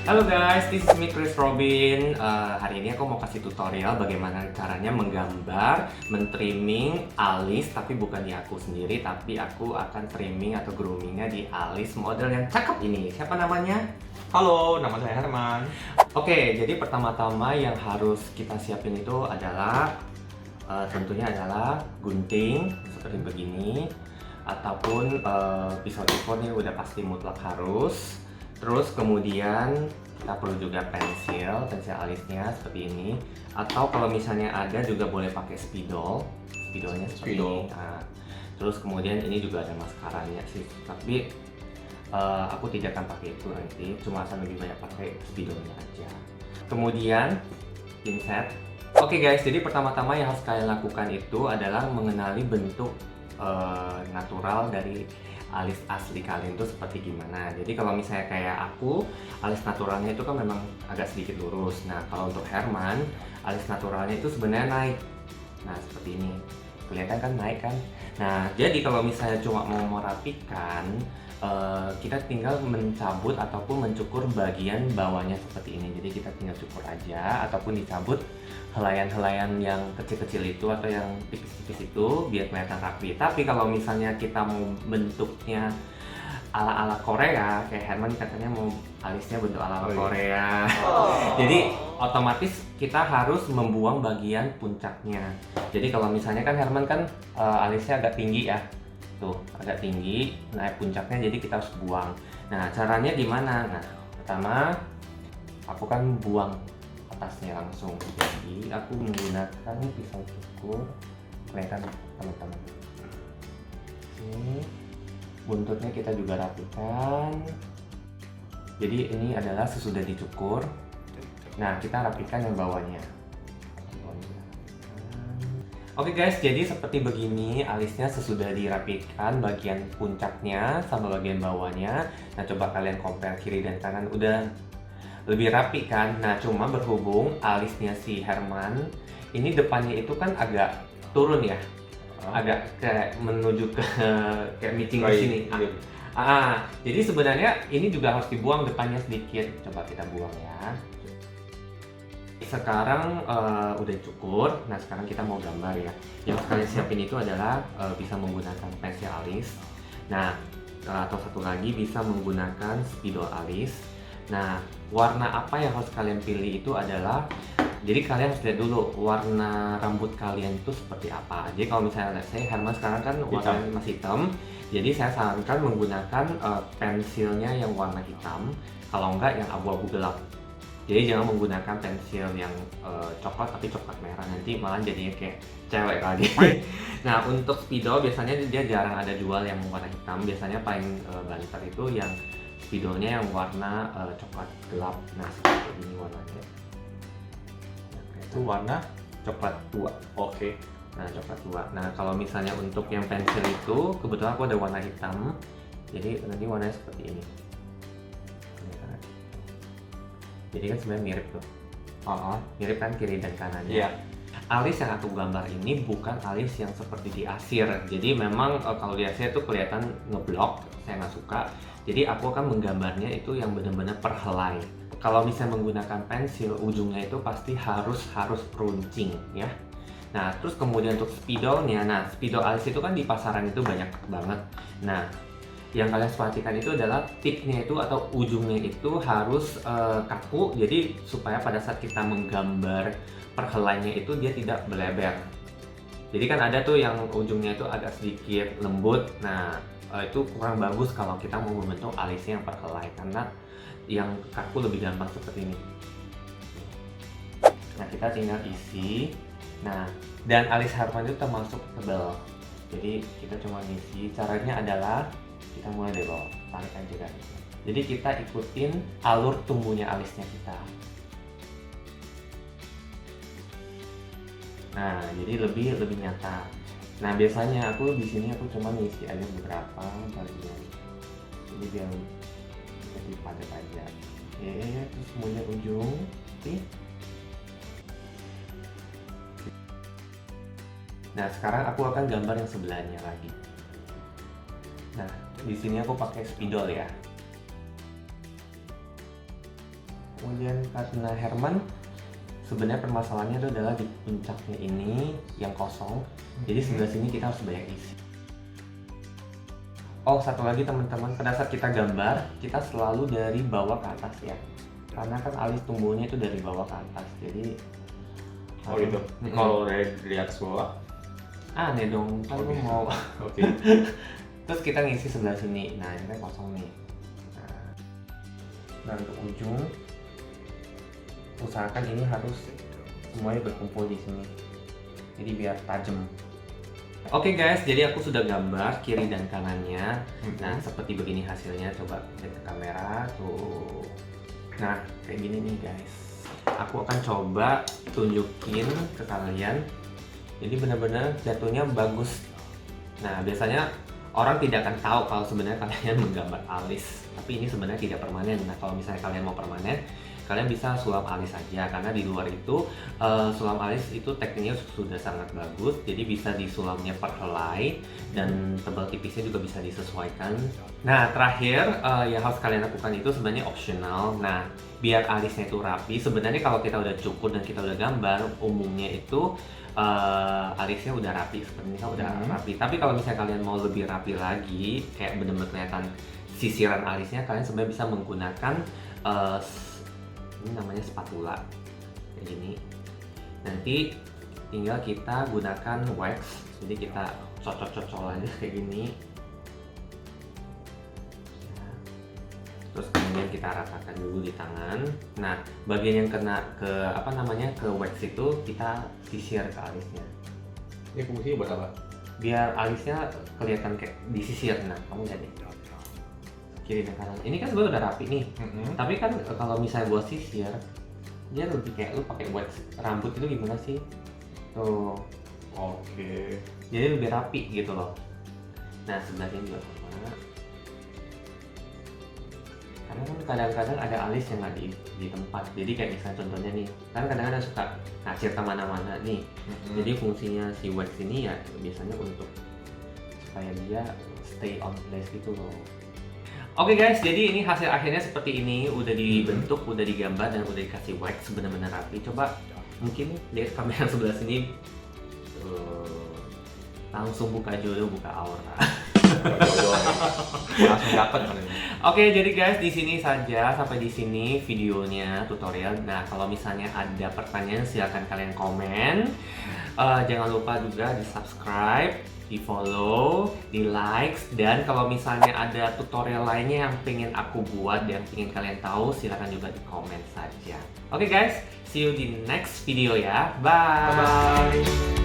Halo guys, this is me Chris Robin. Hari ini aku mau kasih tutorial bagaimana caranya menggambar, men-trimming alis, tapi bukan di aku sendiri, tapi aku akan trimming atau groomingnya di alis model yang cakep ini. Siapa namanya? Halo, nama saya Herman. Oke, jadi pertama-tama yang harus kita siapin itu adalah tentunya adalah gunting seperti begini, ataupun pisau cukur nih udah pasti mutlak harus. Terus kemudian kita perlu juga pensil alisnya seperti ini. Atau kalau misalnya ada juga boleh pakai spidolnya seperti ini. Nah, terus kemudian ini juga ada maskaranya sih, tapi aku tidak akan pakai itu nanti, cuma akan lebih banyak pakai spidolnya aja. Kemudian pinset. Oke guys, jadi pertama-tama yang harus kalian lakukan itu adalah mengenali bentuk natural dari alis asli kalian itu seperti gimana. Jadi kalau misalnya kayak aku, alis naturalnya itu kan memang agak sedikit lurus. Nah kalau untuk Herman, alis naturalnya itu sebenarnya naik. Nah seperti ini, kelihatan kan naik kan. Nah jadi kalau misalnya cuma mau merapikan, kita tinggal mencabut ataupun mencukur bagian bawahnya seperti ini. Jadi kita tinggal cukur aja ataupun dicabut helaian-helaian yang kecil-kecil itu atau yang tipis-tipis itu biar kelihatan rapi. Tapi kalau misalnya kita mau bentuknya ala-ala Korea, kayak Herman katanya mau alisnya bentuk ala-ala Korea. Jadi otomatis kita harus membuang bagian puncaknya. Jadi kalau misalnya kan Herman kan alisnya agak tinggi ya. Tuh, agak tinggi, naik puncaknya, jadi kita harus buang. Nah, caranya gimana? Nah, pertama aku kan buang atasnya langsung. Jadi aku menggunakan pisau cukur. Kelihatan teman-teman. Ini buntutnya kita juga rapikan. Jadi ini adalah sesudah dicukur. Nah, kita rapikan yang bawahnya. Oke guys, jadi seperti begini alisnya sesudah dirapikan bagian puncaknya sama bagian bawahnya. Nah coba kalian compare kiri dan kanan, udah lebih rapi kan. Nah cuma berhubung alisnya si Herman ini depannya itu kan agak turun ya, agak kayak menuju ke kayak micing ke sini. Jadi sebenarnya ini juga harus dibuang depannya sedikit. Coba kita buang ya. Sekarang udah cukur. Nah sekarang kita mau gambar ya. Yang kalian siapin itu adalah bisa menggunakan pensil alis. Nah atau satu lagi bisa menggunakan spidol alis. Nah warna apa yang harus kalian pilih itu adalah, jadi kalian harus lihat dulu warna rambut kalian itu seperti apa. Jadi kalau misalnya saya Herman sekarang kan warnanya masih hitam, jadi saya sarankan menggunakan pensilnya yang warna hitam, kalau enggak yang abu-abu gelap. Jadi jangan menggunakan pensil yang coklat tapi coklat merah, nanti malah jadinya kayak cewek lagi. Nah untuk spidol biasanya dia jarang ada jual yang warna hitam, biasanya paling banter itu yang spidolnya yang warna coklat gelap. Nah seperti ini warnanya. Itu warna coklat tua. Oke. Nah coklat tua. Nah kalau misalnya untuk yang pensil itu kebetulan aku ada warna hitam, jadi nanti warnanya seperti ini. Jadi kan sebenarnya mirip tuh, mirip kan kiri dan kanannya. Iya. Alis yang aku gambar ini bukan alis yang seperti di Asir. Jadi memang kalau di Asir itu kelihatan ngeblok, saya nggak suka. Jadi aku akan menggambarnya itu yang benar-benar per helai. Kalau misalnya menggunakan pensil, ujungnya itu pasti harus runcing ya. Nah terus kemudian untuk spidolnya, nah spidol alis itu kan di pasaran itu banyak banget. Nah yang kalian harus perhatikan itu adalah tipnya itu atau ujungnya itu harus kaku, jadi supaya pada saat kita menggambar perhelainya itu dia tidak melebar. Jadi kan ada tuh yang ujungnya itu agak sedikit lembut. Nah itu kurang bagus kalau kita mau membentuk alisnya yang perhelai, karena yang kaku lebih gampang seperti ini. Nah kita tinggal isi. Nah dan alis Herman itu termasuk tebal, jadi kita cuma isi. Caranya adalah kita mulai dari bawah, tarik aja kan. Jadi kita ikutin alur tumbuhnya alisnya kita. Nah, jadi lebih nyata. Nah, biasanya aku di sini aku cuma ngisi aja beberapa bagian. Jadi biar lebih padat aja. Oke, terus kemudian ujung. Oke. Nah, sekarang aku akan gambar yang sebelahnya lagi. Nah, di sini aku pakai spidol ya. Kemudian karena Herman, sebenarnya permasalahannya itu adalah di puncaknya ini yang kosong. Jadi sebelah sini kita harus banyak isi. Oh, satu lagi teman-teman, pada saat kita gambar, kita selalu dari bawah ke atas ya. Karena kan alis tumbuhnya itu dari bawah ke atas. Jadi Oh gitu. Kalau dari atas bawah. aneh dong, kan lu Oke. mau. Oke. Terus kita ngisi sebelah sini. Nah, ini kan kosong nih. Nah, untuk ujung usahakan ini harus semuanya berkumpul di sini. Jadi biar tajam. Oke guys, jadi aku sudah gambar kiri dan kanannya. Nah, seperti begini hasilnya. Coba lihat ke kamera tuh. Nah, kayak gini nih guys. Aku akan coba tunjukin ke kalian. Jadi benar-benar jatuhnya bagus. Nah, biasanya orang tidak akan tahu kalau sebenarnya kalian menggambar alis. Tapi ini sebenarnya tidak permanen. Nah, kalau misalnya kalian mau permanen, kalian bisa sulam alis aja. Karena di luar itu sulam alis itu tekniknya sudah sangat bagus. Jadi bisa disulamnya per helai dan tebal tipisnya juga bisa disesuaikan. Nah, terakhir yang harus kalian lakukan itu sebenarnya optional. Nah, biar alisnya itu rapi. Sebenarnya kalau kita udah cukur dan kita udah gambar, umumnya itu alisnya udah rapi, sebenarnya udah rapi. Tapi kalau misalnya kalian mau lebih rapi lagi, kayak bener-bener kelihatan sisiran alisnya, kalian sebenarnya bisa menggunakan ini namanya spatula kayak gini. Nanti tinggal kita gunakan wax, jadi kita cocok-cocok aja kayak gini. Terus kemudian kita ratakan dulu di tangan. Nah, bagian yang kena ke ke wax itu kita sisir ke alisnya. Ini fungsinya buat apa? Biar alisnya kelihatan kayak disisir. Nah, kamu lihat deh. Kiri dan kanan. Ini kan sebenarnya udah rapi nih. Tapi kan kalau misalnya buat sisir, dia lebih kayak lu pakai wax rambut itu gimana sih? Tuh. Oke. Jadi lebih rapi gitu loh. Nah, sebelah sini juga sama. Karena kan kadang-kadang ada alis yang nggak di tempat. Jadi kayak misalnya contohnya nih, kan kadang-kadang suka ngacir kemana-mana nih. Jadi fungsinya si wax ini ya biasanya untuk supaya dia stay on place gitu loh. Oke guys, jadi ini hasil akhirnya seperti ini. Udah dibentuk, udah digambar, dan udah dikasih wax benar-benar rapi. Coba mungkin lihat kamera sebelah sini. Langsung buka jodoh, buka aura. Langsung dapat kan ini. Oke, jadi guys di sini saja, sampai di sini videonya tutorial. Nah, kalau misalnya ada pertanyaan silahkan kalian komen. Jangan lupa juga di subscribe, di follow, di likes, dan kalau misalnya ada tutorial lainnya yang pengen aku buat dan pengen kalian tahu, silahkan juga di komen saja. Oke guys, see you di next video ya. Bye. Bye-bye.